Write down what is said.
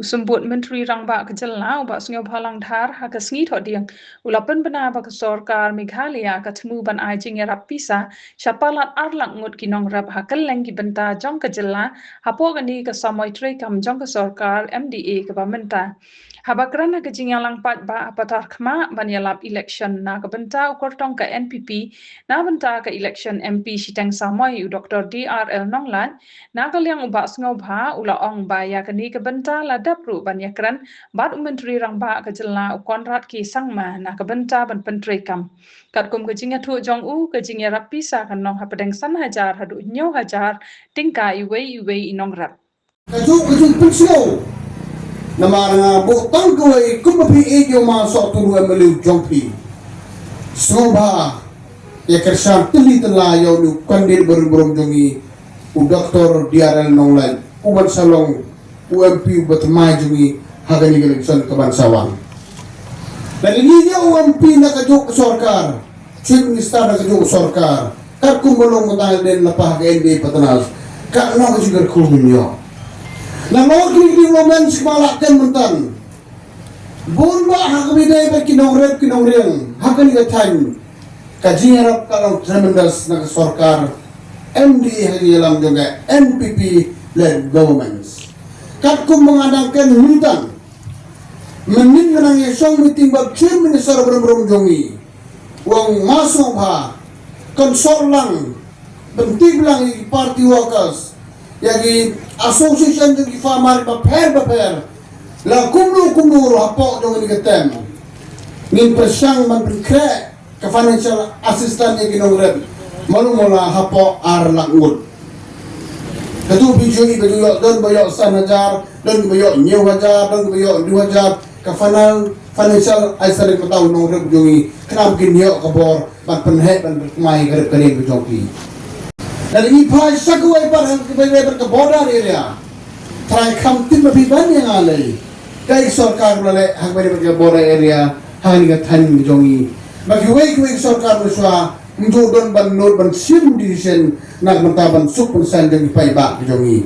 Usumbut Menteri Rangba Kejelna ubak sungai Phalang Dhar haka sengi thok diang ulapan bena bak sorkar Meghalaya katemu ban ajing yarap pisa syapalat arlang ngut kinong rap hakal lengki benta jong Kejelna hapo gani ke samoy tre kam jong ke sorkar MDA ke bamenta habakran ke jing yang langpat ba apatar khma ban yalap election na ke benta ukor tong ke NPP na benta ke election MP sitang samoy u Dr. DRL Nonglan na ke liang ubak sungai bha ula ong ba ya kani ke benta la dapru banyakran bat Menteri Rangba Kejelna konrat ki sangma na kebenta ban pentri kam kat kum kejinga thu jong u kejinga rapisa kan nong hapadeng san hajar hadu nyo hajar tingka iwe inong rap kajung pensio nama nga botang gawai kumapi ejo masuk turu emelu jongpi soba ya kersan teli telayo nu kandil berung jongi u Dr. DRL Nonglan uban salong UMP buat majungi hagani election kebangsaan. Dan ini dia UMP nak kajuk sorkar, chief minister nak kajuk sorkar. Kar kumulong matahal din lapah ke ND patanas. Kak nong kajugar kumunyo. Na mo kini lomen semalakkan mentan. Bonba hakabiday ba kinong ring hagani gatan. Kaji harap kalau tremendous nak sorkar MD hagi alam juga NPP led governments. Kat kum mengadangkan mintan menin menang yesong meeting bab chief minister berum jongi wang masuk ha konsol lang bentik lang i party workers yagi association di farmer baper la kumlu hapok jongi ketem ngin persang man berkrek ke financial assistant yagi nongret malu mola hapok ar langut Ketu bijui bejuyok don boyok san hajar, don boyok nyew hajar, don boyok 2 hajar. Kafanal financial aisarin petau nong rep jungi. Kenapa mungkin yok kabor ban penhet ban berkemai garip kalian bejongki. Dan ini pai sakuai par ke border area. Try kam tim mabiban yang alai. Kai sorkar lale hak bari ke border area hang ni tan bejongi. Bagi wei sorkar muswa Untuk ban sim decision nak mentaban suk pensan jangi pai bak jongi